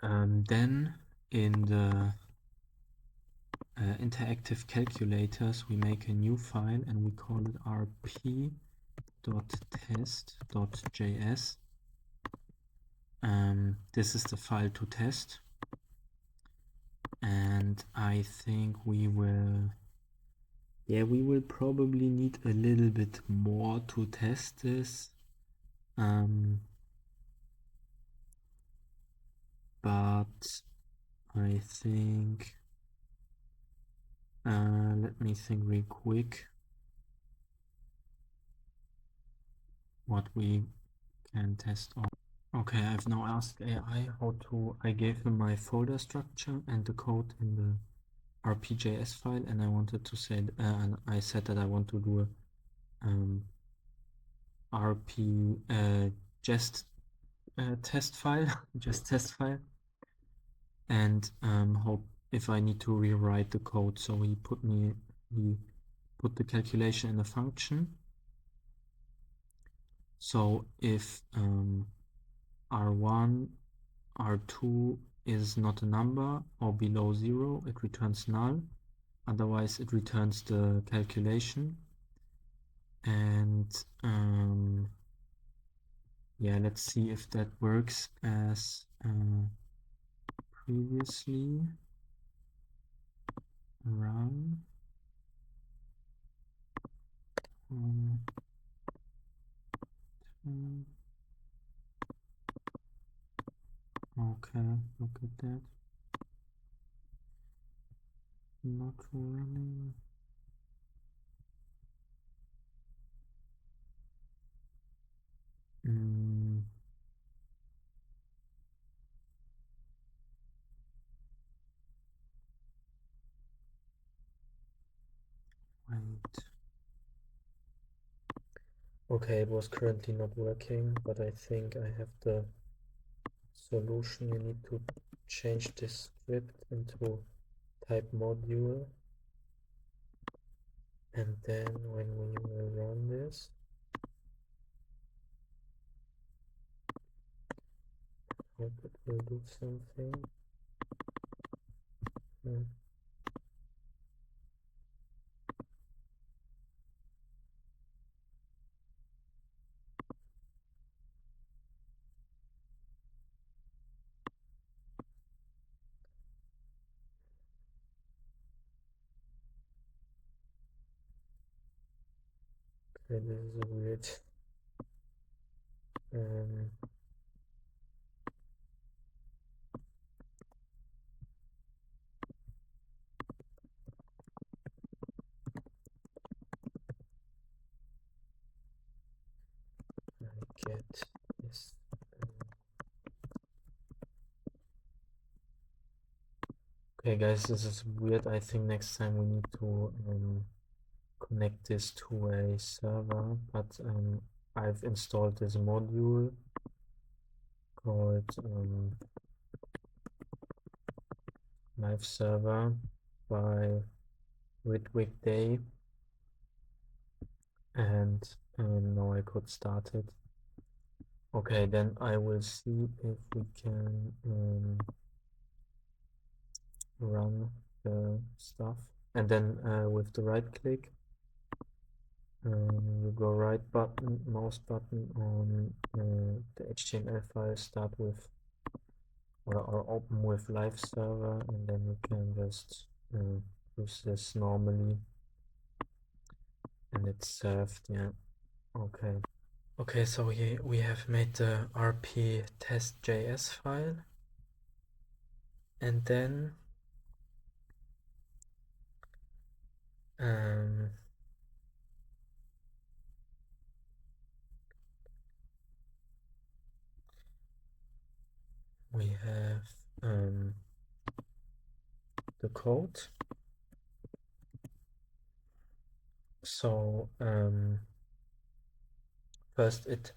Then in the interactive calculators, we make a new file and we call it rp.test.js. This is the file to test, and I think we will probably need a little bit more to test this. But I think let me think real quick what we can test on. Okay, I've now asked AI I gave him my folder structure and the code in the rpjs file, and I wanted to say, and I said that I want to do a JEST test file, JEST test file, and hope if I need to rewrite the code. So he put the calculation in a function. So if r1, r2 is not a number or below 0, it returns null. Otherwise, it returns the calculation. And yeah, let's see if that works as previously. Run. Okay, look at that. Not running. Wait. Okay, it was currently not working, but I think I have the solution. You need to change this script into type module, and then when we will run this, hope it will do something. Okay, this is a weird I get this. Okay guys, this is weird. I think next time we need to connect this to a server, but I've installed this module called live server by Day, and now I could start it. Okay, then I will see if we can run the stuff, and then with the right click you go right button, mouse button on the HTML file, start with or open with live server, and then you can just use this normally, and it's served. Yeah, okay, so here we have made the rp test.js file, and then we have the code. So first it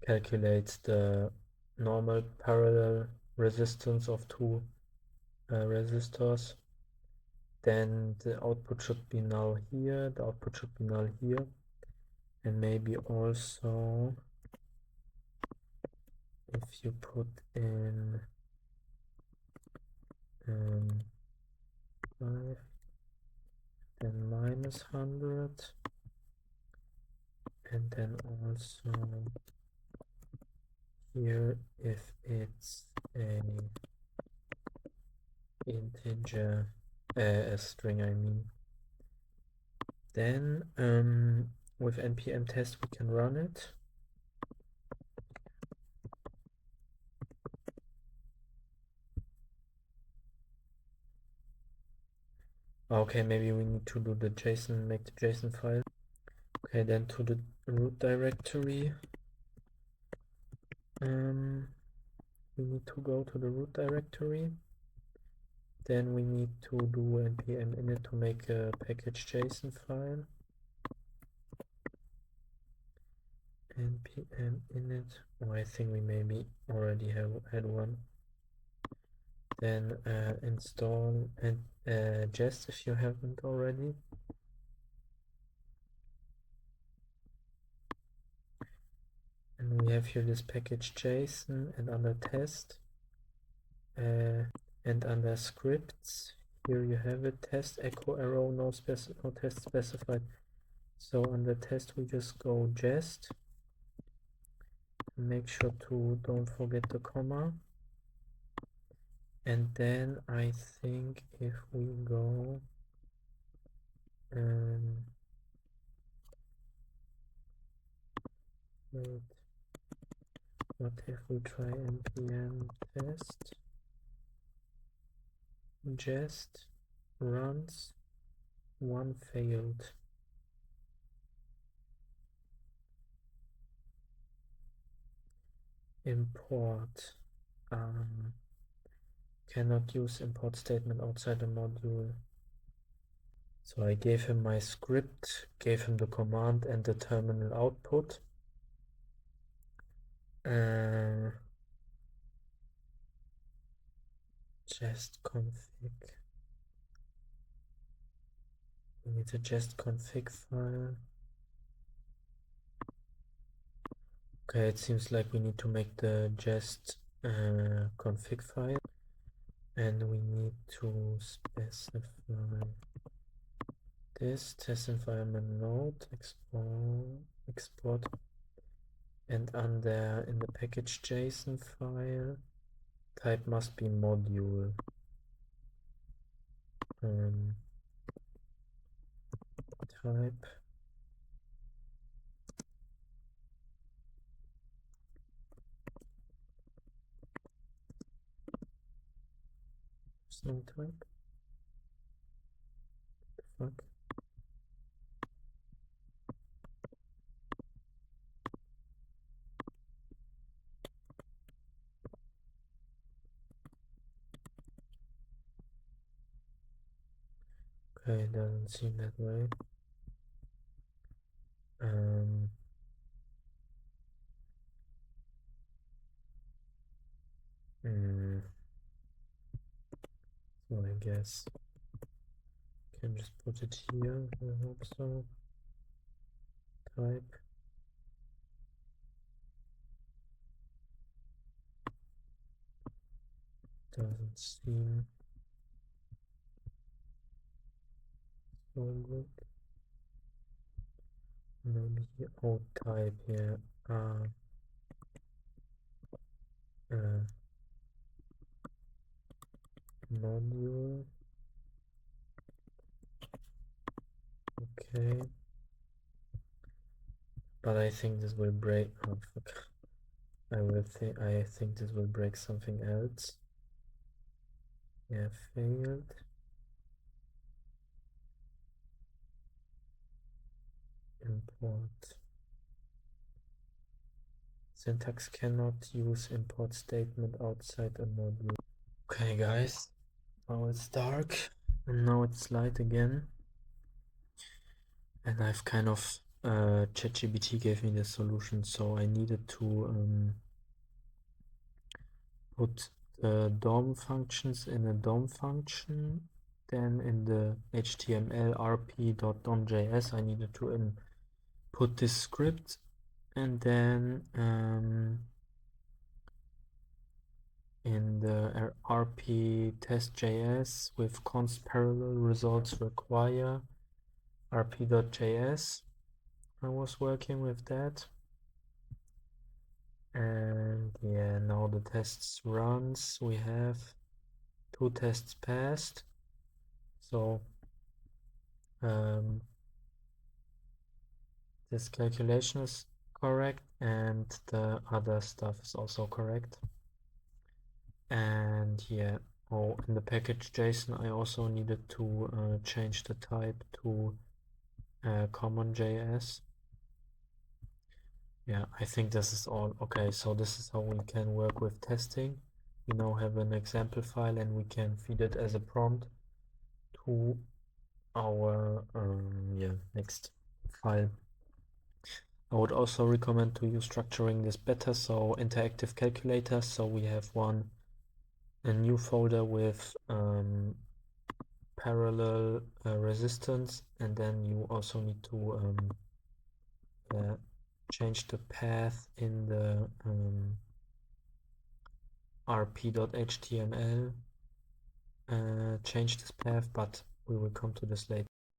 calculates the normal parallel resistance of two resistors. Then the output should be null here, the output should be null here, and maybe also if you put in 5, then minus 100, and then also here if it's a integer, a string I mean, then with npm test we can run it. Okay, maybe we need to do the JSON, make the JSON file. Okay, then to the root directory. We need to go to the root directory. Then we need to do npm init to make a package JSON file. npm init. Oh, I think we maybe already had one. Then install and JEST if you haven't already. And we have here this package JSON, and under test and under scripts, here you have it, test echo arrow, no test specified. So under test we just go JEST. Make sure to don't forget the comma. And then I think if we go wait, what if we try npm test JEST runs, one failed. Import cannot use import statement outside the module. So I gave him my script, gave him the command and the terminal output. JEST config. We need a JEST config file. Okay, it seems like we need to make the JEST config file, and we need to specify this test environment node export, and under in the package JSON file type must be module. Type no type. What the fuck? Okay, it doesn't seem that way. So I guess I can just put it here. I hope so. Type. Doesn't seem so good. Maybe old type here. Module. Okay. But I think this will break. Oh fuck. I think this will break something else. Yeah, failed. Import. Syntax cannot use import statement outside a module. Okay guys, now it's dark and now it's light again. And I've kind of ChatGPT gave me the solution, so I needed to put the DOM functions in a DOM function. Then in the HTML rp.dom.js I needed to input this script, and then the RP test.js with const parallel results require rp.js. I was working with that. And yeah, now the tests runs. We have 2 tests passed. So this calculation is correct and the other stuff is also correct. And yeah, oh, in the package JSON I also needed to change the type to common.js. Yeah, I think this is all. Okay, so this is how we can work with testing. We now have an example file and we can feed it as a prompt to our next file. I would also recommend to you structuring this better, so interactive calculator. So we have a new folder with parallel resistance, and then you also need to change the path in the rp.html, change this path, but we will come to this later.